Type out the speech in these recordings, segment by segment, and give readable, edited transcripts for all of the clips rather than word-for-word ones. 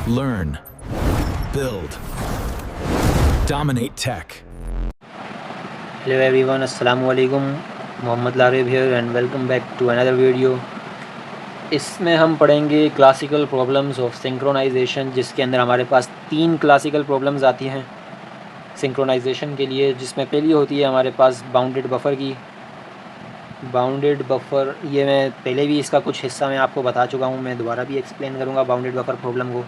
learn, build, dominate tech. Hello everyone, अस्सलामु अलैकुम, Mohammad लारिब here and welcome back to another video। इसमें हम पढ़ेंगे क्लासिकल प्रॉब्लम्स ऑफ सिंक्रोनाइजेशन, जिसके अंदर हमारे पास 3 क्लासिकल प्रॉब्लम्स आती हैं सिंक्रोनाइजेशन के लिए। जिसमें पहली होती है हमारे पास बाउंडेड बफ़र की। बाउंडेड बफ़र, ये मैं पहले भी इसका कुछ हिस्सा मैं आपको बता चुका हूँ, मैं दोबारा भी एक्सप्लेन करूँगा बाउंडेड बफ़र प्रॉब्लम को।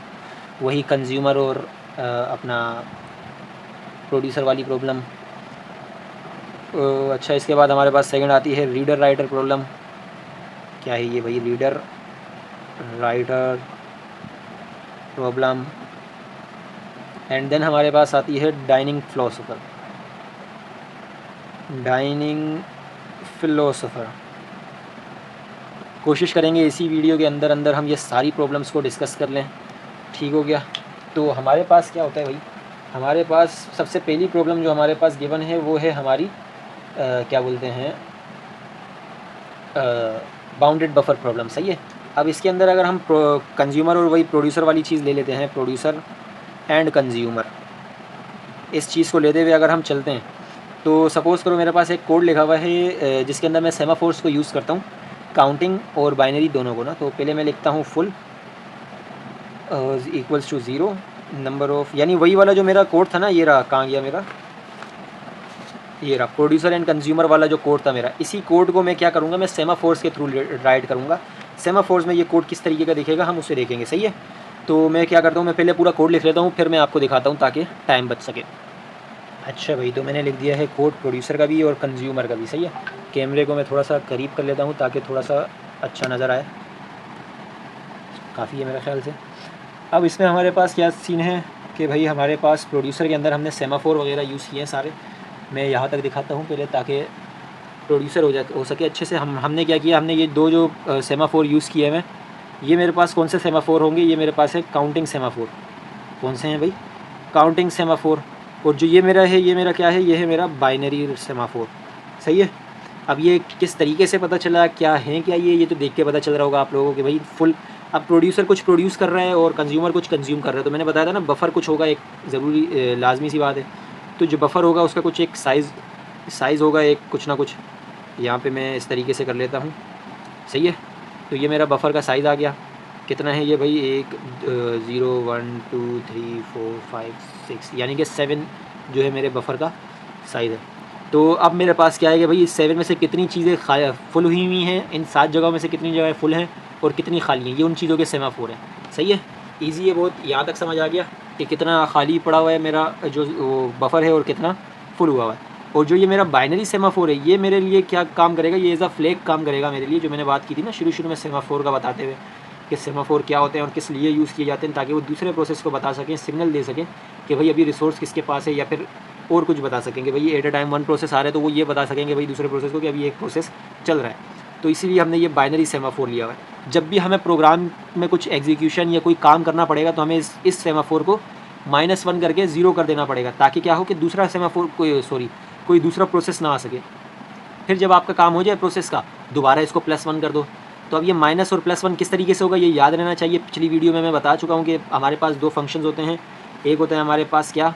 वही कंज्यूमर और अपना प्रोड्यूसर वाली प्रॉब्लम। अच्छा, इसके बाद हमारे पास सेकंड आती है रीडर राइटर प्रॉब्लम। क्या है ये भाई? Reader writer problem. And then हमारे पास आती है डाइनिंग फ़िलोसोफर। कोशिश करेंगे इसी वीडियो के अंदर अंदर हम ये सारी प्रॉब्लम्स को डिस्कस कर लें। ठीक हो गया? तो हमारे पास क्या होता है भाई, हमारे पास सबसे पहली प्रॉब्लम जो हमारे पास गिवन है वो है हमारी क्या बोलते हैं, बाउंडेड बफ़र प्रॉब्लम। सही है। अब इसके अंदर अगर हम कंज्यूमर और वही प्रोड्यूसर वाली चीज़ ले लेते हैं, प्रोड्यूसर एंड कंज्यूमर, इस चीज़ को लेते हुए अगर हम चलते हैं तो सपोज़ करो मेरे पास एक कोड लिखा हुआ है जिसके अंदर मैं सेमाफोर्स को यूज़ करता हूँ, काउंटिंग और बाइनरी दोनों को ना। तो पहले मैं लिखता हूँ full equals to 0 number of, यानी वही वाला जो मेरा कोड था ना, ये रहा, कहाँ गया मेरा, ये रहा प्रोड्यूसर एंड कंज्यूमर वाला जो कोड था मेरा। इसी कोड को मैं क्या करूँगा, मैं सेमाफोर्स के थ्रू राइट करूँगा। सेमाफोर्स में ये कोड किस तरीके का दिखेगा हम उसे देखेंगे। सही है। तो मैं क्या करता हूँ, मैं पहले पूरा कोड लिख लेता हूँ, फिर मैं आपको दिखाता हूँ ताकि टाइम बच सके। अच्छा भाई, तो मैंने लिख दिया है कोड प्रोड्यूसर का भी और कंज्यूमर का भी। सही है। कैमरे को मैं थोड़ा सा करीब कर लेता हूँ ताकि थोड़ा सा अच्छा नज़र आए। काफ़ी है मेरे ख्याल से। अब इसमें हमारे पास क्या सीन है कि भाई हमारे पास प्रोड्यूसर के अंदर हमने सेमाफोर वगैरह यूज़ किए हैं सारे। मैं यहाँ तक दिखाता हूँ पहले ताकि प्रोड्यूसर हो सके अच्छे से। हमने क्या किया, हमने ये दो जो सेमाफोर यूज़ किए हैं, ये मेरे पास कौन से सेमाफोर होंगे, ये मेरे पास है काउंटिंग सेमाफोर। कौन से हैं भाई? Counting semaphore. और जो ये मेरा है, ये मेरा क्या है, ये है मेरा बाइनरी सेमाफोर। सही है। अब ये किस तरीके से पता चला, क्या है क्या ये तो देख के पता चल रहा होगा आप लोगों को भाई फुल। अब प्रोड्यूसर कुछ प्रोड्यूस कर रहा है और कंज्यूमर कुछ कंज्यूम कर रहा है। तो मैंने बताया था ना, बफ़र कुछ होगा, एक ज़रूरी लाजमी सी बात है। तो जो बफ़र होगा उसका कुछ एक साइज़ होगा, एक कुछ ना कुछ। यहाँ पे मैं इस तरीके से कर लेता हूँ। सही है। तो ये मेरा बफ़र का साइज़ आ गया। कितना है ये भाई? 0 1 2 3 4 5 6, यानी कि 7 जो है मेरे बफ़र का साइज़ है। तो अब मेरे पास क्या है कि भाई इस 7 में से कितनी चीज़ें फुल हुई हैं, इन 7 जगहों में से कितनी जगह फुल हैं और कितनी खाली हैं, ये उन चीज़ों के सेमाफोर हैं। सही है। ईजी है बहुत, यहाँ तक समझ आ गया कि कितना खाली पड़ा हुआ है मेरा जो बफ़र है और कितना फुल हुआ हुआ है। और जो ये मेरा बाइनरी सेमाफोर है, ये मेरे लिए क्या काम करेगा, ये एज़ अ फ्लैग काम करेगा मेरे लिए, जो मैंने बात की थी ना शुरू में सेमाफोर का बताते हुए कि सेमाफोर क्या होते हैं और किस लिए यूज़ किए जाते हैं, ताकि वो दूसरे प्रोसेस को बता सकें, सिग्नल दे सकें कि भाई अभी रिसोर्स किसके पास है, या फिर और कुछ बता सकेंगे भाई एट अ टाइम 1 प्रोसेस आ रहा है, तो वो ये बता सकेंगे भाई दूसरे प्रोसेस को कि अभी एक प्रोसेस चल रहा है। तो इसीलिए हमने ये बाइनरी सेमाफोर लिया हुआ है। जब भी हमें प्रोग्राम में कुछ एग्जीक्यूशन या कोई काम करना पड़ेगा तो हमें इस सेमाफोर को -1 करके 0 कर देना पड़ेगा, ताकि क्या हो कि दूसरा सेमाफोर कोई दूसरा प्रोसेस ना आ सके। फिर जब आपका काम हो जाए प्रोसेस का, दोबारा इसको +1 कर दो। तो अब ये माइनस और +1 किस तरीके से होगा ये याद रहना चाहिए। पिछली वीडियो में मैं बता चुका हूँ कि हमारे पास 2 फंक्शंस होते हैं। एक होता है हमारे पास क्या,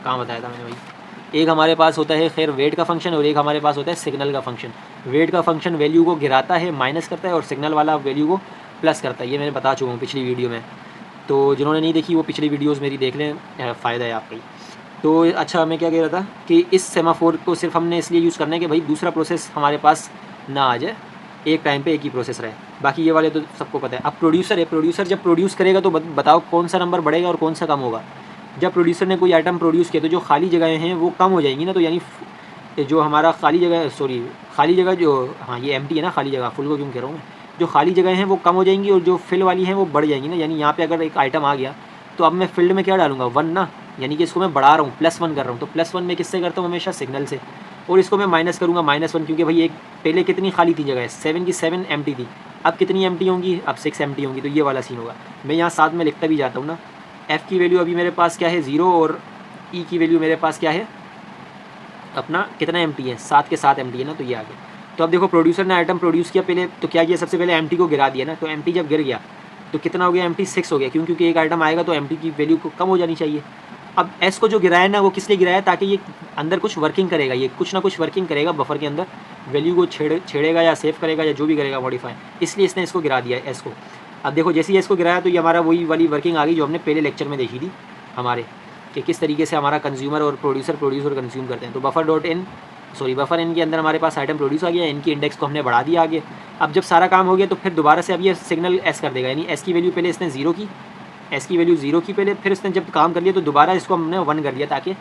कहाँ बताया था मैंने भाई, एक हमारे पास होता है खैर वेट का फंक्शन, और एक हमारे पास होता है सिग्नल का फंक्शन। वेट का फंक्शन वैल्यू को गिराता है, माइनस करता है, और सिग्नल वाला वैल्यू को प्लस करता है। ये मैंने बता चुका हूँ पिछली वीडियो में। तो जिन्होंने नहीं देखी वो पिछली वीडियोज़ मेरी देख लें, फ़ायदा है आपका ही। तो अच्छा, मैं क्या कह रहा था कि इस सेमाफोर को सिर्फ हमने इसलिए यूज़ करना है कि भाई दूसरा प्रोसेस हमारे पास ना आ जाए, एक टाइम पे एक ही प्रोसेस रहे। बाकी ये वाले तो सबको पता है। अब प्रोड्यूसर है, प्रोड्यूसर जब प्रोड्यूस करेगा तो बताओ कौन सा नंबर बढ़ेगा और कौन सा कम होगा। जब प्रोड्यूसर ने कोई आइटम प्रोड्यूस किया तो जो खाली जगहें हैं वो कम हो जाएंगी ना, तो यानी जो हमारा खाली जगह जो, हाँ ये एम्प्टी है ना, खाली जगह, फुल को क्यों कह रहा हूँ मैं, जो खाली जगह हैं वो कम हो जाएंगी और जो फिल वाली हैं वो बढ़ जाएंगी ना। यानी यहाँ पे अगर एक आइटम आ गया तो अब मैं फील्ड में क्या डालूंगा, 1 ना, यानी कि इसको मैं बढ़ा रहा हूँ, +1 कर रहा हूँ। तो +1 मैं किससे करता हूँ, हमेशा सिग्नल से। और इसको मैं माइनस करूँगा -1, क्योंकि भाई एक पहले कितनी खाली थी जगह, 7 की 7 एम्प्टी थी, अब कितनी एम्प्टी होंगी, अब 6 एम्प्टी होंगी। तो ये वाला सीन होगा। मैं यहाँ साथ में लिखता भी जाता हूँ ना। एफ़ की वैल्यू अभी मेरे पास क्या है, 0, और ई की वैल्यू मेरे पास क्या है, अपना कितना एम्प्टी है, 7 के 7 एम्प्टी है ना। तो ये आ गया। तो अब देखो प्रोड्यूसर ने आइटम प्रोड्यूस किया पहले, तो क्या किया, सबसे पहले एम्प्टी को गिरा दिया ना। तो एम्प्टी जब गिर गया तो कितना हो गया एम्प्टी 6 हो गया, क्यों? क्योंकि एक आइटम आएगा तो एम्प्टी की वैल्यू को कम हो जानी चाहिए। अब एस को जो गिराया ना वो किस लिए गिराया, ताकि ये अंदर कुछ वर्किंग करेगा, ये कुछ ना कुछ वर्किंग करेगा बफर के अंदर, वैल्यू को छेड़ेगा या सेव करेगा या जो भी करेगा मॉडिफाई, इसलिए इसने इसको गिरा दिया एस को। अब देखो जैसे ही इसको गिराया तो ये हमारा वही वाली वर्किंग आ गई जो हमने पहले लेक्चर में देखी थी हमारे, कि किस तरीके से हमारा कंज्यूमर और प्रोड्यूसर कंज्यूम करते हैं। तो बफर इन के अंदर हमारे पास आइटम प्रोड्यूस आ गया, इनकी इंडेक्स को हमने बढ़ा दिया आगे। अब जब सारा काम हो गया तो फिर दोबारा से अब ये सिग्नल एस कर देगा, यानी एस की वैल्यू पहले इसने 0 की, एस की वैल्यू 0 की पहले, फिर इसने जब काम कर लिया तो दोबारा इसको हमने 1 कर दिया, ताकि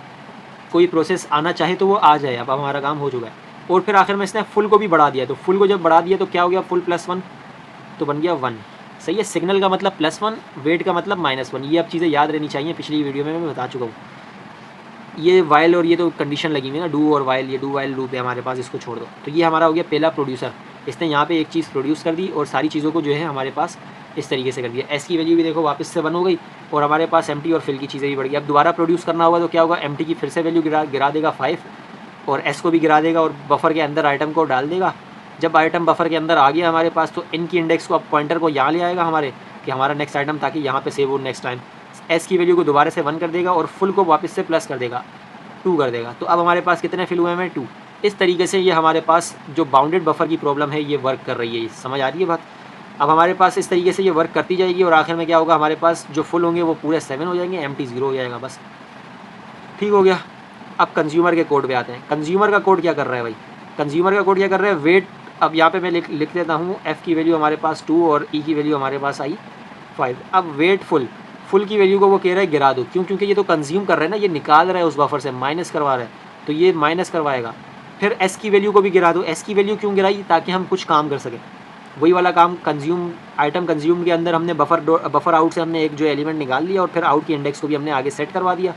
कोई प्रोसेस आना चाहे तो वो आ जाए। अब हमारा काम हो चुका है। और फिर आखिर में इसने फुल को भी बढ़ा दिया, तो फुल को जब बढ़ा दिया तो क्या हो गया, फुल +1 तो बन गया 1। सही है, सिग्नल का मतलब +1, वेट का मतलब -1। ये अब चीज़ें याद रहनी चाहिए, पिछली वीडियो में मैं बता चुका हूँ। ये वाइल और ये तो कंडीशन लगी हुई है ना, डू और वाइल, ये डू वाइल लूप है हमारे पास, इसको छोड़ दो। तो ये हमारा हो गया पहला प्रोड्यूसर, इसने यहाँ पे एक चीज़ प्रोड्यूस कर दी और सारी चीज़ों को जो है हमारे पास इस तरीके से कर दिया। एस की वैल्यू भी देखो वापस से 1 हो गई और हमारे पास एम्प्टी और फिल की चीज़ें भी बढ़ गई। अब दोबारा प्रोड्यूस करना होगा तो क्या होगा, एम्प्टी की फिर से वैल्यू गिरा देगा 5 और एस को भी गिरा देगा और बफर के अंदर आइटम को डाल देगा। जब आइटम बफर के अंदर आ गया हमारे पास तो इनकी इंडेक्स को अब पॉइंटर को यहाँ ले आएगा हमारे, कि हमारा नेक्स्ट आइटम, ताकि यहाँ पे सेव हो नेक्स्ट टाइम। एस की वैल्यू को दोबारा से 1 कर देगा और फुल को वापस से प्लस कर देगा, 2 कर देगा। तो अब हमारे पास कितने फिल हुए हैं, 2। इस तरीके से ये हमारे पास जो बाउंडेड बफर की प्रॉब्लम है ये वर्क कर रही है। समझ आ रही है बात? अब हमारे पास इस तरीके से ये वर्क करती जाएगी और आखिर में क्या होगा, हमारे पास जो फुल होंगे वो पूरे 7 हो जाएंगे, एम्प्टी 0 हो जाएगा, बस ठीक हो गया। अब कंज्यूमर के कोड पे आते हैं। कंज्यूमर का कोड क्या कर रहा है भाई, कंज्यूमर का कोड क्या कर रहा है, वेट। अब यहाँ पे मैं लिख देता हूँ, एफ़ की वैल्यू हमारे पास 2 और ई की वैल्यू हमारे पास आई 5। अब वेट फुल की वैल्यू को वो कह रहा है गिरा दो, क्यों? क्योंकि ये तो कंज्यूम कर रहा है ना, ये निकाल रहा है उस बफर से, माइनस करवा रहा है, तो ये माइनस करवाएगा। फिर एस की वैल्यू को भी गिरा दो। एस की वैल्यू क्यों गिराई, ताकि हम कुछ काम कर सकें, वही वाला काम। आइटम कंज्यूम के अंदर हमने बफर आउट से हमने एक जो एलिमेंट निकाल लिया और फिर आउट की इंडेक्स को भी हमने आगे सेट करवा दिया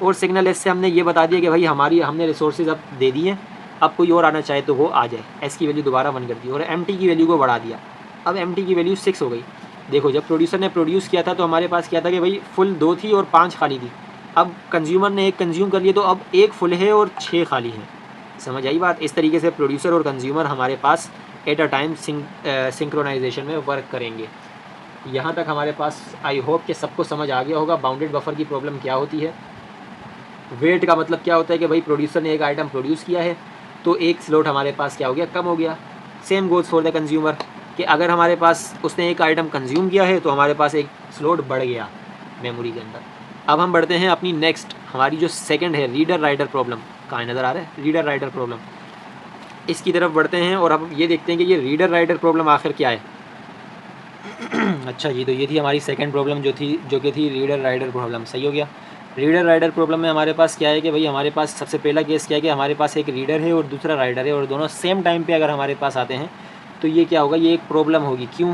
और सिग्नल एस से हमने ये बता दिया कि भाई हमने रिसोर्सेज अब दे दिए, अब कोई और आना चाहे तो वो आ जाए। एस की वैल्यू दोबारा 1 कर दी और एम्प्टी की वैल्यू को बढ़ा दिया। अब एम्प्टी की वैल्यू 6 हो गई। देखो जब प्रोड्यूसर ने प्रोड्यूस किया था तो हमारे पास क्या था कि भाई फुल 2 थी और 5 खाली थी। अब कंज्यूमर ने एक कंज्यूम कर लिया तो अब 1 फुल है और 6 खाली है। समझ आई बात? इस तरीके से प्रोड्यूसर और कंज्यूमर हमारे पास एट अ टाइम सिंक्रोनाइजेशन में वर्क करेंगे। यहाँ तक हमारे पास आई होप कि सबको समझ आ गया होगा बाउंडेड बफर की प्रॉब्लम क्या होती है। वेट का मतलब क्या होता है कि भाई प्रोड्यूसर ने एक आइटम प्रोड्यूस किया है तो एक स्लॉट हमारे पास क्या हो गया, कम हो गया। Same goes for the consumer, कि अगर हमारे पास उसने एक आइटम कंज्यूम किया है तो हमारे पास एक स्लॉट बढ़ गया मेमोरी के अंदर। अब हम बढ़ते हैं अपनी नेक्स्ट, हमारी जो सेकंड है रीडर राइटर प्रॉब्लम। कहाँ नज़र आ रहा है रीडर राइटर प्रॉब्लम, इसकी तरफ बढ़ते हैं और अब ये देखते हैं कि ये रीडर राइटर प्रॉब्लम आखिर क्या है। अच्छा जी, तो ये थी हमारी सेकंड प्रॉब्लम जो कि थी रीडर राइडर प्रॉब्लम। सही हो गया। रीडर राइडर प्रॉब्लम में हमारे पास क्या है कि भाई हमारे पास सबसे पहला केस क्या है कि हमारे पास एक रीडर है और दूसरा राइडर है और दोनों सेम टाइम पे अगर हमारे पास आते हैं तो ये क्या होगा, ये एक प्रॉब्लम होगी। क्यों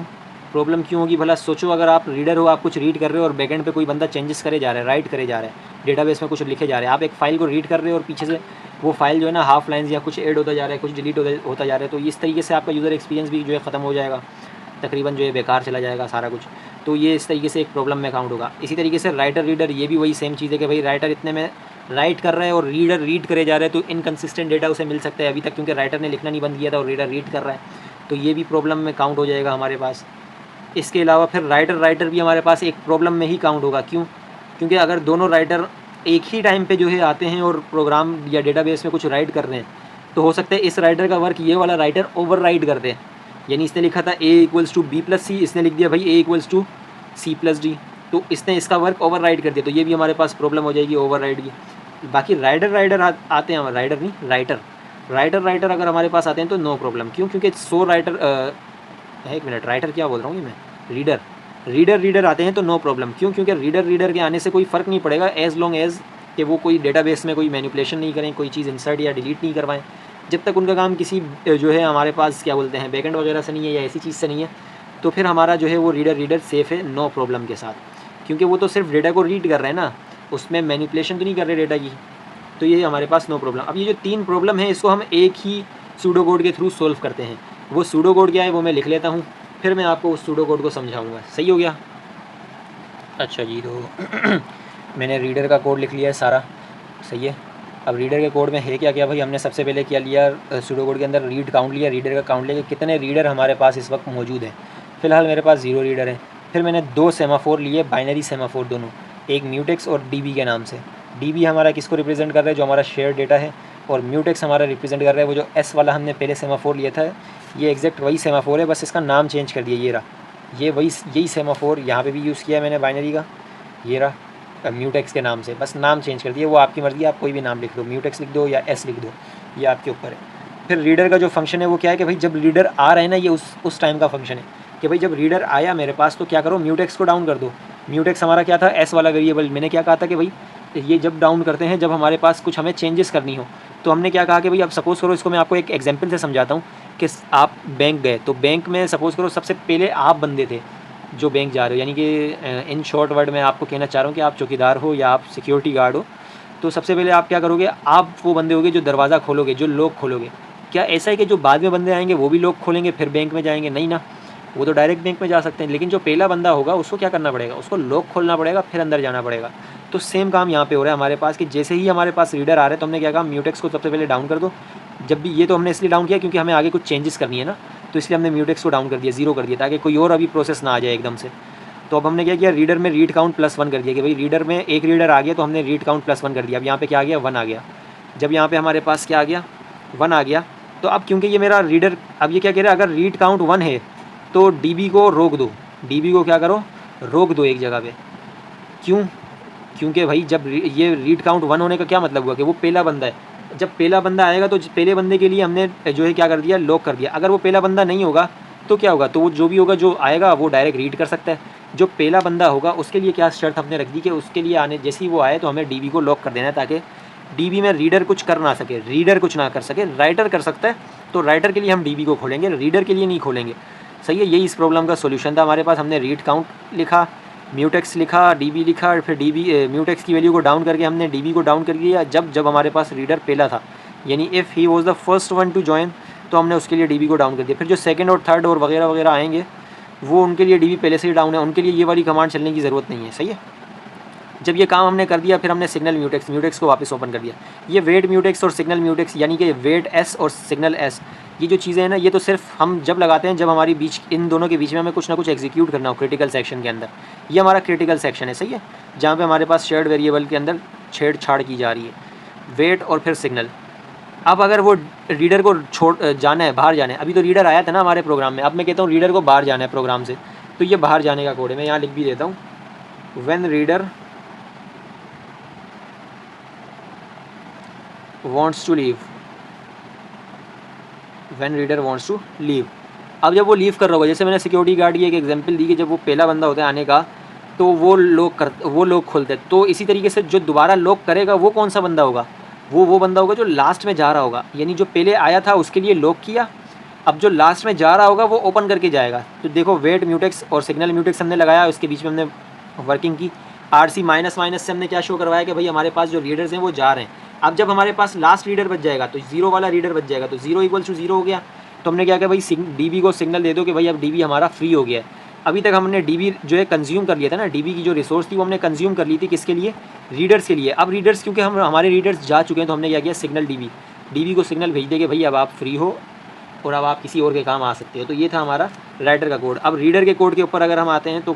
प्रॉब्लम क्यों होगी भला? सोचो, अगर आप रीडर हो, आप कुछ रीड कर रहे हो और बैकएंड पे कोई बंदा चेंजेस करे जा रहा है, राइट करे जा रहा है, डेटाबेस में कुछ लिखे जा रहे हैं, आप एक फ़ाइल को रीड कर रहे हो और पीछे से वो फाइल जो है ना हाफ लाइन्स या कुछ ऐड होता जा रहा है, कुछ डिलीट होता जा रहा है, तो इस तरीके से आपका यूज़र एक्सपीरियंस भी जो है ख़त्म हो जाएगा, तकरीबन जो है बेकार चला जाएगा सारा कुछ। तो ये इस तरीके से एक प्रॉब्लम में काउंट होगा। इसी तरीके से राइटर रीडर, ये भी वही सेम चीज़ है कि भाई राइटर इतने में राइट कर रहा है और रीडर रीड करे जा रहा है, तो इनकन्सिस्टेंट डेटा उसे मिल सकता है अभी तक, क्योंकि राइटर ने लिखना नहीं बंद किया था और रीडर रीड कर रहा है, तो ये भी प्रॉब्लम में काउंट हो जाएगा हमारे पास। इसके अलावा फिर राइटर भी हमारे पास एक प्रॉब्लम में ही काउंट होगा। क्यों? क्योंकि अगर दोनों राइटर एक ही टाइम पे जो है आते हैं और प्रोग्राम या डेटाबेस में कुछ राइट कर रहे हैं, तो हो सकता है इस राइटर का वर्क ये वाला राइटर ओवर राइट कर दे। यानी इसने लिखा था a = b+c, इसने लिख दिया भाई a = c+d, तो इसने इसका वर्क ओवर राइट कर दिया, तो ये भी हमारे पास प्रॉब्लम हो जाएगी ओवर राइट की। बाकी राइडर आते हैं, राइडर नहीं राइटर अगर हमारे पास आते हैं तो नो प्रॉब्लम। क्यों? क्योंकि 100 राइटर एक मिनट, राइटर क्या बोल रहा हूँ मैं, रीडर आते हैं तो नो प्रॉब्लम। क्यों? क्योंकि रीडर के आने से कोई फ़र्क नहीं पड़ेगा, एज़ लॉन्ग एज़ कि वो कोई डेटाबेस में कोई मैनिपुलेशन नहीं करें, कोई चीज़ इंसर्ट या डिलीट नहीं करवाएं, जब तक उनका काम किसी जो है हमारे पास क्या बोलते हैं बैकएंड वगैरह से नहीं है या ऐसी चीज़ से नहीं है, तो फिर हमारा जो है वो रीडर सेफ़ है नो प्रॉब्लम के साथ, क्योंकि वो तो सिर्फ डेटा को रीड कर रहे हैं ना, उसमें मैनिपुलेशन तो नहीं कर रहे डेटा की, तो ये हमारे पास नो प्रॉब्लम। अब ये जो 3 प्रॉब्लम है इसको हम एक ही सूडो कोड के थ्रू सोल्व करते हैं। वो सूडो कोड क्या है वो मैं लिख लेता हूँ, फिर मैं आपको उस सूडो कोड को समझाऊंगा। सही हो गया? अच्छा जी, तो मैंने रीडर का कोड लिख लिया है सारा। सही है। अब रीडर के कोड में है क्या क्या भाई, हमने सबसे पहले क्या लिया, सूडो कोड के अंदर रीड काउंट लिया, रीडर का काउंट लिया कि कितने रीडर हमारे पास इस वक्त मौजूद हैं। फ़िलहाल मेरे पास 0 रीडर है। फिर मैंने 2 सेमाफोर लिए, बाइनरी सेमाफोर दोनों, एक म्यूटेक्स और डीबी के नाम से। डीबी हमारा किसको रिप्रेजेंट कर रहा है, जो हमारा शेयर डेटा है, और म्यूटेक्स हमारा रिप्रेजेंट कर रहा है वो जो एस वाला हमने पहले सेमाफोर लिया था। ये एग्जैक्ट वही सेमाफोर है, बस इसका नाम चेंज कर दिया, ये रहा, ये वही यही सेमाफोर यहाँ पे भी यूज़ किया है मैंने बाइनरी का, ये रहा म्यूटेक्स के नाम से, बस नाम चेंज कर दिया। वो आपकी मर्ज़ी, आप कोई भी नाम लिख दो, म्यूटेक्स लिख दो या एस लिख दो, ये आपके ऊपर है। फिर रीडर का जो फंक्शन है वो क्या है कि भाई जब रीडर आ रहे हैं ना, ये उस टाइम का फंक्शन है कि भाई जब रीडर आया मेरे पास तो क्या करो, म्यूटेक्स को डाउन कर दो। म्यूटेक्स हमारा क्या था, एस वाला वेरिएबल। मैंने क्या कहा था कि भाई ये जब डाउन करते हैं, जब हमारे पास कुछ हमें चेंजेस करनी हो, तो हमने क्या कहा कि भाई अब सपोज़ करो, इसको मैं आपको एक एग्जांपल से समझाता हूँ कि आप बैंक गए, तो बैंक में सपोज़ करो सबसे पहले आप बंदे थे जो बैंक जा रहे हो, यानी कि इन शॉर्ट वर्ड में आपको कहना चाह रहा हूँ कि आप चौकीदार हो या आप सिक्योरिटी गार्ड हो। तो सबसे पहले आप क्या करोगे, आप वो बंदे होगे जो दरवाज़ा खोलोगे, जो लॉक खोलोगे। क्या ऐसा है कि जो बाद में बंदे आएंगे वो भी लॉक खोलेंगे फिर बैंक में जाएंगे? नहीं ना, वो तो डायरेक्ट बैंक में जा सकते हैं। लेकिन जो पहला बंदा होगा उसको क्या करना पड़ेगा, उसको लॉक खोलना पड़ेगा, फिर अंदर जाना पड़ेगा। तो सेम काम यहाँ पे हो रहा है हमारे पास कि जैसे ही हमारे पास रीडर आ रहे हैं तो हमने क्या कहा, म्यूटेक्स को सबसे पहले डाउन कर दो। जब भी ये तो हमने इसलिए डाउन किया क्योंकि हमें आगे कुछ चेंजेस करनी है ना, तो इसलिए हमने म्यूटेक्स को डाउन कर दिया, 0 कर दिया, ताकि कोई और अभी प्रोसेस ना आ जाए एकदम से। तो अब हमने क्या किया, रीडर में रीड काउंट +1 कर दिया कि भाई रीडर में एक रीडर आ गया तो हमने रीड काउंट +1 कर दिया। अब यहाँ पे क्या आ गया, 1 आ गया। जब यहाँ पे हमारे पास क्या आ गया, 1 आ गया, तो अब क्योंकि ये मेरा रीडर, अब ये क्या कह रहा है, अगर रीड काउंट 1 है तो डीबी को रोक दो, डीबी को क्या करो, रोक दो एक जगह पे। क्यों? क्योंकि भाई जब ये रीड काउंट 1 होने का क्या मतलब हुआ कि वो पहला बंदा है। जब पहला बंदा आएगा तो पहले बंदे के लिए हमने जो है क्या कर दिया, लॉक कर दिया। अगर वो पहला बंदा नहीं होगा तो क्या होगा, तो वो जो भी होगा, जो आएगा वो डायरेक्ट रीड कर सकता है। जो पहला बंदा होगा उसके लिए क्या शर्त हमने रख दी कि उसके लिए आने जैसे ही वो आए तो हमें डीबी को लॉक कर देना है, ताकि डीबी में रीडर कुछ कर ना सके, रीडर कुछ ना कर सके, राइटर कर सकता है। तो राइटर के लिए हम डीबी को खोलेंगे, रीडर के लिए नहीं खोलेंगे। सही है, यही इस प्रॉब्लम का सोल्यूशन था हमारे पास। हमने रीड काउंट लिखा, म्यूटेक्स लिखा, डीबी लिखा, फिर डीबी म्यूटेक्स की वैल्यू को डाउन करके हमने डीबी को डाउन कर दिया जब हमारे पास रीडर पहला था, यानी if he was the first one two join, तो हमने उसके लिए डीबी को डाउन कर दिया। फिर जो सेकंड और थर्ड और वगैरह वगैरह आएंगे वो उनके लिए डीबी पहले से ही डाउन है, उनके लिए ये वाली कमांड चलने की ज़रूरत नहीं है। सही है, जब ये काम हमने कर दिया फिर हमने सिग्नल म्यूटेक्स को वापस ओपन कर दिया। ये वेट म्यूटेक्स और सिग्नल म्यूटेक्स, यानी कि वेट एस और सिग्नल एस, ये जो चीज़ें हैं ना, ये तो सिर्फ हम जब लगाते हैं जब हमारी बीच, इन दोनों के बीच में हमें कुछ ना कुछ एग्जीक्यूट करना हो क्रिटिकल सेक्शन के अंदर। ये हमारा क्रिटिकल सेक्शन है, सही है, जहाँ पे हमारे पास शेयर्ड वेरिएबल के अंदर छेड़छाड़ की जा रही है, वेट और फिर सिग्नल। अब अगर वो रीडर को छोड़ जाना है, बाहर जाना है, अभी तो रीडर आया था ना हमारे प्रोग्राम में, अब मैं कहता हूँ रीडर को बाहर जाना है प्रोग्राम से, तो ये बाहर जाने का कोड है, मैं यहाँ लिख भी देता हूँ, when reader wants to leave, when reader wants to leave। अब जब वो लीव कर रहा होगा, जैसे मैंने सिक्योरिटी गार्ड की एक एग्जांपल दी कि जब वो पहला बंदा होता है आने का तो वो लोग खोलते हैं, तो इसी तरीके से जो दोबारा लॉक करेगा वो कौन सा बंदा होगा, वो बंदा होगा जो लास्ट में जा रहा होगा। यानी जो पहले आया था उसके लिए लॉक किया, अब जो लास्ट में जा रहा होगा वो ओपन करके जाएगा। तो देखो वेट म्यूटेक्स और सिग्नल म्यूटेक्स हमने लगाया, उसके बीच में हमने वर्किंग की। RC माइनस से हमने क्या शो करवाया कि भाई हमारे पास जो रीडर्स हैं वो जा रहे हैं। अब जब हमारे पास लास्ट रीडर बच जाएगा तो 0 वाला रीडर बच जाएगा, तो 0 = 0 हो गया। तो हमने क्या किया भाई, डीबी को सिग्नल दे दो कि भाई अब डीबी हमारा फ्री हो गया है। अभी तक हमने डीबी जो है कंज्यूम कर लिया था ना, डीबी की जो रिसोर्स थी वो हमने कंज्यूम कर ली थी, किसके लिए, रीडर्स के लिए। अब रीडर्स क्योंकि हमारे रीडर्स जा चुके हैं तो हमने क्या किया, सिग्नल डीबी को सिग्नल भेज दे कि भाई अब आप फ्री हो और अब आप किसी और के काम आ सकते हो। तो ये था हमारा राइटर का कोड। अब रीडर के कोड के ऊपर अगर हम आते हैं तो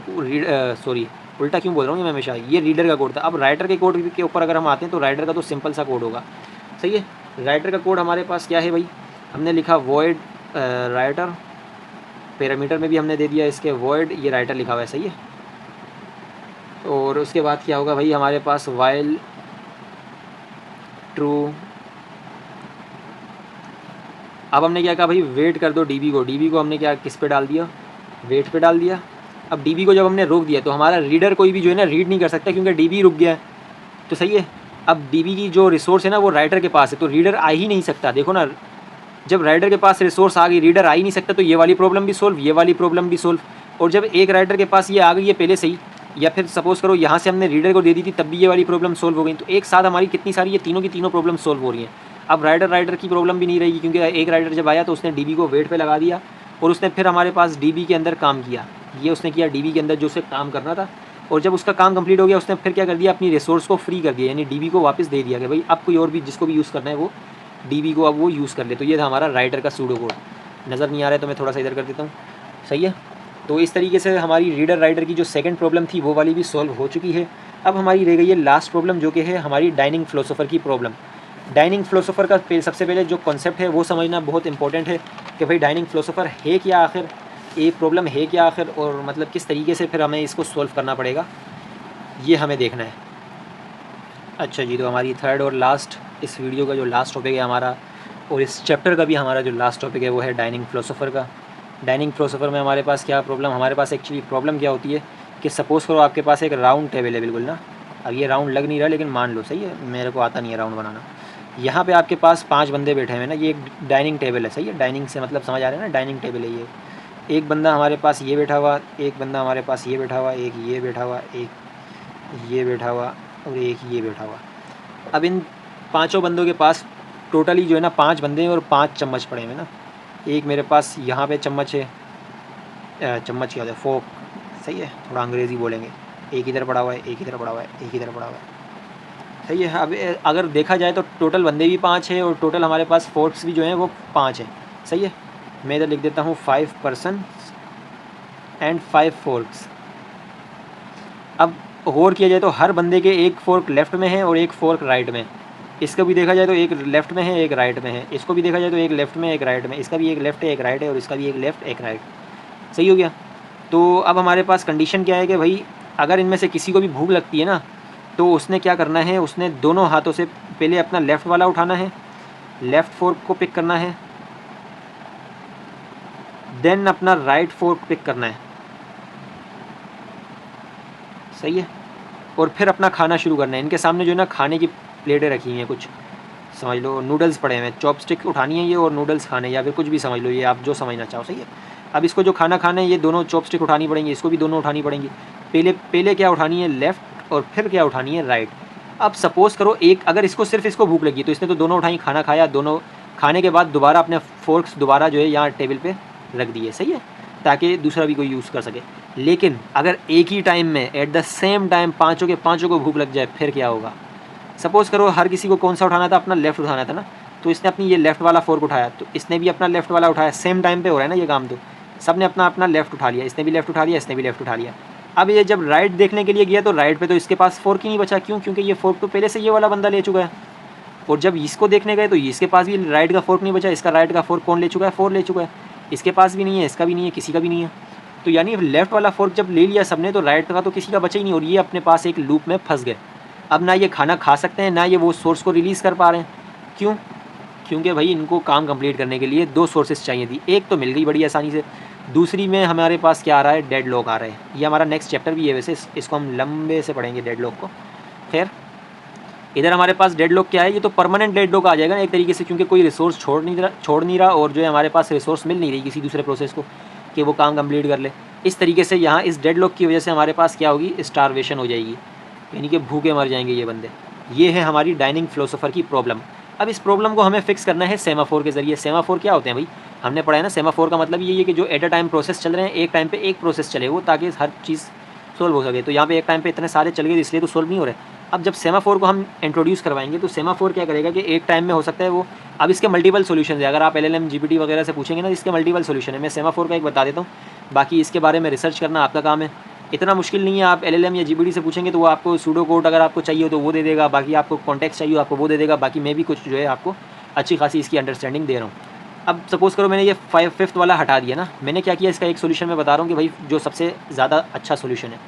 उल्टा क्यों बोल रहा हूँ मैं हमेशा, ये रीडर का कोड था। अब राइटर के कोड के ऊपर अगर हम आते हैं तो राइटर का तो सिंपल सा कोड होगा। सही है, राइटर का कोड हमारे पास क्या है भाई, हमने लिखा वॉइड राइटर, पैरामीटर में भी हमने दे दिया इसके वॉइड, ये राइटर लिखा हुआ है। सही है, और उसके बाद क्या होगा भाई, हमारे पास वाइल ट्रू। अब हमने क्या कहा भाई, वेट कर दो डीबी को हमने क्या किस पे डाल दिया, वेट पे डाल दिया। अब डीबी को जब हमने रोक दिया तो हमारा रीडर कोई भी जो है ना रीड नहीं कर सकता क्योंकि डीबी रुक गया है। तो सही है, अब डीबी की जो रिसोर्स है ना वो राइटर के पास है, तो रीडर आ ही नहीं सकता। देखो ना, जब राइटर के पास रिसोर्स आ गई, रीडर आ ही नहीं सकता, तो ये वाली प्रॉब्लम भी सोल्व, ये वाली प्रॉब्लम भी सोल्व। और जब एक राइटर के पास ये आ गई है पहले से ही, या फिर सपोज़ करो यहाँ से हमने रीडर को दे दी थी तब भी ये वाली प्रॉब्लम सोल्व हो गई। तो एक साथ हमारी कितनी सारी ये तीनों की तीनों प्रॉब्लम सोल्व हो रही हैं। अब राइटर की प्रॉब्लम भी नहीं रहेगी क्योंकि एक राइटर जब आया तो उसने डीबी को वेट पे लगा दिया और उसने फिर हमारे पास डीबी के अंदर काम किया। ये उसने किया डीबी के अंदर जो उसे काम करना था, और जब उसका काम कंप्लीट हो गया उसने फिर क्या कर दिया, अपनी रिसोर्स को फ्री कर दिया, यानी डीबी को वापस दे दिया कि भाई अब कोई और भी जिसको भी यूज़ करना है वो डीबी को अब वो यूज़ कर ले। तो ये था हमारा राइटर का सूडो कोड। नज़र नहीं आ रहा है तो मैं थोड़ा सा इधर कर देता हूँ। सही है, तो इस तरीके से हमारी रीडर राइटर की जो सेकंड प्रॉब्लम थी वो वाली भी सॉल्व हो चुकी है। अब हमारी रह गई है लास्ट प्रॉब्लम, जो कि है हमारी डाइनिंग फ़िलोसोफ़र की प्रॉब्लम। डाइनिंग फ़िलोसोफ़र का सबसे पहले जो कॉन्सेप्ट है वो समझना बहुत इंपॉर्टेंट है कि भाई डाइनिंग फ़िलोसोफ़र है क्या आखिर, ये प्रॉब्लम है क्या आखिर, और मतलब किस तरीके से फिर हमें इसको सॉल्व करना पड़ेगा, ये हमें देखना है। अच्छा जी, तो हमारी थर्ड और लास्ट इस वीडियो का जो लास्ट टॉपिक है हमारा, और इस चैप्टर का भी हमारा जो लास्ट टॉपिक है वो है डाइनिंग फ़िलोसोफ़र का। डाइनिंग फ़िलोसोफ़र में हमारे पास क्या प्रॉब्लम, हमारे पास एक्चुअली प्रॉब्लम क्या होती है कि सपोज़ करो आपके पास एक राउंड टेबल है बिल्कुल ना, अब ये राउंड लग नहीं रहा लेकिन मान लो, सही है, मेरे को आता नहीं है राउंड बनाना। यहाँ पे आपके पास 5 बंदे बैठे हुए हैं ना, ये एक डाइनिंग टेबल है, सही है, डाइनिंग से मतलब समझ आ रहा है ना, डाइनिंग टेबल है ये। एक बंदा हमारे पास ये बैठा हुआ, एक बंदा हमारे पास ये बैठा हुआ, एक ये बैठा हुआ, एक ये बैठा हुआ और एक ये बैठा हुआ। अब इन पाँचों बंदों के पास टोटली जो है ना 5 बंदे हैं और 5 चम्मच पड़े हुए हैं ना। एक मेरे पास यहाँ पे चम्मच है, चम्मच क्या होता है, फोक, सही है, थोड़ा अंग्रेज़ी बोलेंगे। एक इधर पड़ा हुआ है, एक इधर पड़ा हुआ है, एक इधर पड़ा हुआ है, सही है। अब अगर देखा जाए तो टोटल बंदे भी 5 हैं और टोटल हमारे पास फोर्क्स भी जो हैं वो 5 हैं, सही है। मैं इधर लिख देता हूँ 5 पर्सन एंड 5 फोर्क्स। अब गौर किया जाए तो हर बंदे के एक फोर्क लेफ़्ट में है और एक फोर्क राइट में। इसका भी देखा जाए तो एक लेफ़्ट में है, एक राइट में है। इसको भी देखा जाए तो एक लेफ़्ट में, एक राइट में। इसका भी एक लेफ़्ट है, एक राइट है, और इसका भी एक लेफ़्ट, एक राइट। सही हो गया। तो अब हमारे पास कंडीशन क्या है कि भाई अगर इनमें से किसी को भी भूख लगती है ना, तो उसने क्या करना है, उसने दोनों हाथों से पहले अपना लेफ़्ट वाला उठाना है, लेफ़्ट फोर्क को पिक करना है, देन अपना राइट फोर्क पिक करना है, सही है, और फिर अपना खाना शुरू करना है। इनके सामने जो है ना खाने की प्लेटें रखी हुई हैं, कुछ समझ लो नूडल्स पड़े हैं, चॉपस्टिक उठानी है ये और नूडल्स खाने, या फिर कुछ भी समझ लो, ये आप जो समझना चाहो, सही है। अब इसको जो खाना खाना है ये दोनों चॉपस्टिक उठानी पड़ेंगी, इसको भी दोनों उठानी पड़ेंगी। पहले क्या उठानी है, लेफ़्ट, और फिर क्या उठानी है, राइट। अब सपोज़ करो एक, अगर इसको सिर्फ इसको भूख लगी तो इसने तो दोनों उठाई, खाना खाया, दोनों खाने के बाद दोबारा अपने फोर्क्स दोबारा जो है यहाँ टेबल पे रख दिए, सही है, ताकि दूसरा भी कोई यूज़ कर सके। लेकिन अगर एक ही टाइम में एट द सेम टाइम पाँचों के पाँचों को भूख लग जाए फिर क्या होगा। सपोज़ करो हर किसी को कौन सा उठाना था, अपना लेफ़्ट उठाना था ना, तो इसने अपनी ये लेफ़्ट वाला फोर्क उठाया, तो इसने भी अपना लेफ़्ट वाला उठाया, सेम टाइम पे हो रहा है ना ये काम, तो सब ने अपना अपना लेफ़्ट उठा लिया, इसने भी लेफ़्ट उठा लिया, इसने भी लेफ़्ट उठा लिया। अब ये जब राइट देखने के लिए गया तो राइट पे तो इसके पास फोर्क ही नहीं बचा, क्यों, क्योंकि ये फोर्क तो पहले से ये वाला बंदा ले चुका है। और जब इसको देखने गए तो इसके पास भी राइट का फोर्क नहीं बचा, इसका राइट का फोर्क कौन ले चुका है, 4 ले चुका है, इसके पास भी नहीं है, इसका भी नहीं है, किसी का भी नहीं है। तो यानी लेफ़्ट वाला फोर्क जब ले लिया सबने तो राइट का तो किसी का बचा ही नहीं, और ये अपने पास एक लूप में फंस गए। अब ना ये खाना खा सकते हैं, ना ये वो सोर्स को रिलीज़ कर पा रहे हैं। क्यों, क्योंकि भाई इनको काम कंप्लीट करने के लिए 2 सोर्सेज चाहिए थी, एक तो मिल गई बड़ी आसानी से, दूसरी में हमारे पास क्या आ रहा है, डेड लॉक आ रहा है। ये हमारा नेक्स्ट चैप्टर भी है वैसे, इसको हम लंबे से पढ़ेंगे डेड लॉक को। खैर इधर हमारे पास डेड लॉक क्या है, ये तो परमानेंट डेड लॉक आ जाएगा ना एक तरीके से, क्योंकि कोई रिसोर्स छोड़ नहीं रहा और जो है हमारे पास रिसोर्स मिल नहीं रही किसी दूसरे प्रोसेस को कि वो काम कंप्लीट कर ले। इस तरीके से यहाँ इस डेड लॉक की वजह से हमारे पास क्या होगी, स्टारवेशन हो जाएगी, यानी कि भूखे मर जाएंगे ये बंदे। ये है हमारी डाइनिंग फ़िलोसोफ़र की प्रॉब्लम। अब इस प्रॉब्लम को हमें फिक्स करना है सेमाफोर के ज़रिए। सेमाफोर क्या होते हैं भाई, हमने पढ़ा है ना, सेमाफोर का मतलब ये है कि जो एट अ टाइम प्रोसेस चल रहे हैं, एक टाइम पे एक प्रोसेस चले वो, ताकि हर चीज़ सोल्व हो सके। तो यहाँ पे एक टाइम पे इतने सारे चल गए इसलिए तो सोल्व नहीं हो रहे। अब जब सेमाफोर को हम इंट्रोड्यूस करवाएंगे तो सेमाफोर क्या करेगा कि एक टाइम में हो सकता है वो, अब इसके मल्टीपल सोल्यूशन है। अगर आप LLM GPT वगैरह से पूछेंगे ना, इसके मल्टीपल सोल्यूशन है। मैं सेमाफोर का एक बता देता हूँ, बाकी इसके बारे में रिसर्च करना आपका काम है, इतना मुश्किल नहीं है। आप LLM या GPT से पूछेंगे तो वो आपको सूडो कोड अगर आपको चाहिए हो तो वो दे देगा, बाकी आपको कॉन्टेक्स्ट चाहिए हो आपको वो दे देगा, बाकी मैं भी कुछ जो है आपको अच्छी खासी इसकी अंडरस्टैंडिंग दे रहा हूँ। अब सपोज़ करो मैंने ये 5th वाला हटा दिया ना, मैंने क्या किया, इसका एक सोल्यूशन मैं बता रहा हूँ कि भाई जो सबसे ज़्यादा अच्छा सोल्यूशन है।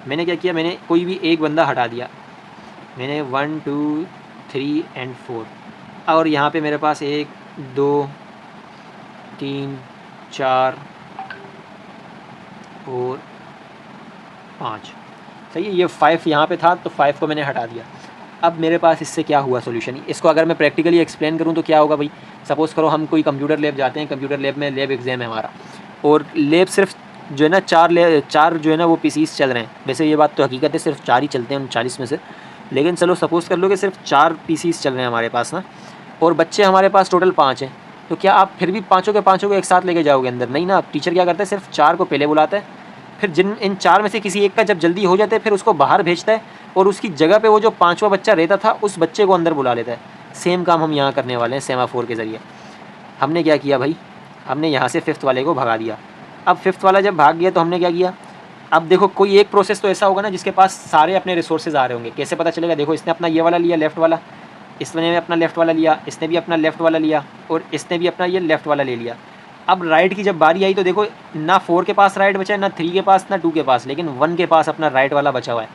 मैंने क्या किया, मैंने कोई भी एक बंदा हटा दिया, मैंने 1 2 3 एंड 4, और यहाँ पे मेरे पास 1 2 3 4 और 5, सही है। ये 5 यहाँ पे था तो 5 को मैंने हटा दिया। अब मेरे पास इससे क्या हुआ सोल्यूशन, इसको अगर मैं प्रैक्टिकली एक्सप्लेन करूँ तो क्या होगा भाई। सपोज़ करो हम कोई कंप्यूटर लैब जाते हैं, कंप्यूटर लैब में लैब एग्ज़ाम है हमारा, और लैब सिर्फ जो है ना 4 जो है ना वो पीसीस चल रहे हैं। वैसे ये बात तो हकीकत है, सिर्फ 4 ही चलते हैं 39 में से, लेकिन चलो सपोज़ कर लो कि सिर्फ 4 पीसीस चल रहे हैं हमारे पास ना, और बच्चे हमारे पास टोटल 5 हैं। तो क्या आप फिर भी पाँचों के पाँचों को एक साथ लेके जाओगे अंदर, नहीं ना। टीचर क्या करता है, सिर्फ 4 को पहले बुलाता है, फिर इन 4 में से किसी एक का जब जल्दी हो जाता है फिर उसको बाहर भेजता है, और उसकी जगह पे वो जो 5वां बच्चा रहता था उस बच्चे को अंदर बुला लेता है। सेम काम हम यहाँ करने वाले हैं सेमाफोर के ज़रिए। हमने क्या किया भाई, हमने यहाँ से 5th वाले को भगा दिया। अब फिफ्थ वाला जब भाग गया तो हमने क्या किया, अब देखो कोई एक प्रोसेस तो ऐसा होगा ना जिसके पास सारे अपने रिसोर्सेज आ रहे होंगे, कैसे पता चलेगा, देखो इसने अपना ये वाला लिया लेफ़्ट वाला, इसने भी अपना लेफ़्ट वाला लिया, इसने भी अपना लेफ़्ट वाला लिया और इसने भी अपना ये लेफ़्ट वाला ले लिया। अब राइट की जब बारी आई तो देखो ना 4 के पास राइट बचा है, ना 3 के पास, ना 2 के पास, लेकिन 1 के पास अपना राइट वाला बचा हुआ है।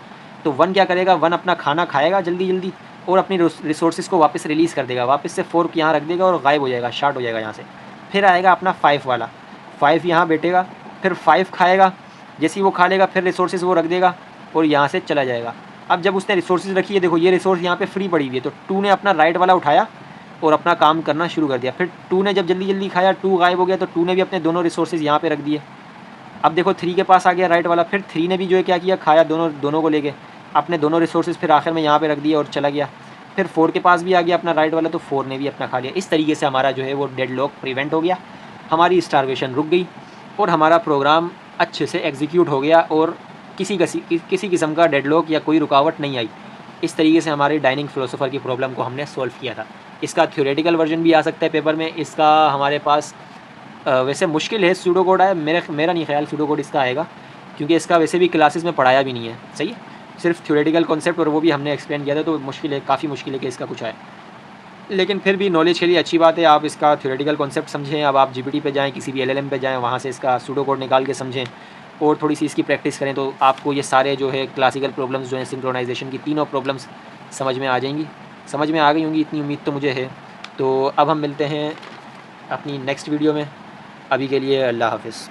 तो 1 क्या करेगा, 1 अपना खाना खाएगा जल्दी जल्दी और अपनी रिसोर्सेज को वापस रिलीज़ कर देगा, वापस से 4 यहाँ रख देगा और गायब हो जाएगा, शार्ट हो जाएगा यहाँ से। फिर आएगा अपना 5 वाला, 5 यहाँ बैठेगा, फिर 5 खाएगा, जैसे ही वो खा लेगा फिर रिसोर्सेज वो रख देगा और यहाँ से चला जाएगा। अब जब उसने रिसोर्सेज रखी है, देखो ये रिसोर्स यहाँ पे फ्री पड़ी हुई है, तो 2 ने अपना राइट वाला उठाया और अपना काम करना शुरू कर दिया। फिर 2 ने जब जल्दी जल्दी खाया, 2 गायब हो गया, तो 2 ने भी अपने दोनों रिसोर्सेज यहाँ पे रख दिए। अब देखो 3 के पास आ गया राइट वाला, फिर 3 ने भी जो है क्या किया, खाया दोनों को लेके, अपने दोनों रिसोर्सेज फिर आखिर में यहाँ पे रख दिए और चला गया। फिर 4 के पास भी आ गया अपना राइट वाला, तो 4 ने भी अपना खा लिया। इस तरीके से हमारा जो है वो डेडलॉक प्रिवेंट हो गया, हमारी स्टारवेशन रुक गई और हमारा प्रोग्राम अच्छे से एग्जीक्यूट हो गया और किसी किस्म का डेडलॉक या कोई रुकावट नहीं आई। इस तरीके से हमारी डाइनिंग फिलोसोफर की प्रॉब्लम को हमने सॉल्व किया था। इसका थ्योरेटिकल वर्जन भी आ सकता है पेपर में, इसका हमारे पास वैसे मुश्किल है, सूडो कोड है, मेरा नहीं ख्याल सूडो कोड इसका आएगा, क्योंकि इसका वैसे भी क्लासेस में पढ़ाया भी नहीं है, सही है, सिर्फ थ्योरेटिकल कॉन्सेप्ट और वो भी हमने एक्सप्लेन किया था, तो मुश्किल है, काफ़ी मुश्किल है कि इसका कुछ आए। लेकिन फिर भी नॉलेज के लिए अच्छी बात है, आप इसका थ्योरेटिकल कॉन्सेप्ट समझें। अब आप जीपीटी पे जाएँ, किसी भी एलएलएम पे जाएँ, वहाँ से इसका सूडो कोड निकाल के समझें और थोड़ी सी इसकी प्रैक्टिस करें, तो आपको ये सारे जो है क्लासिकल प्रॉब्लम्स जो हैं सिंक्रोनाइजेशन की, तीनों प्रॉब्लम्स समझ में आ जाएंगी, समझ में आ गई होंगी, इतनी उम्मीद तो मुझे है। तो अब हम मिलते हैं अपनी नेक्स्ट वीडियो में, अभी के लिए अल्लाह हाफ़िज़।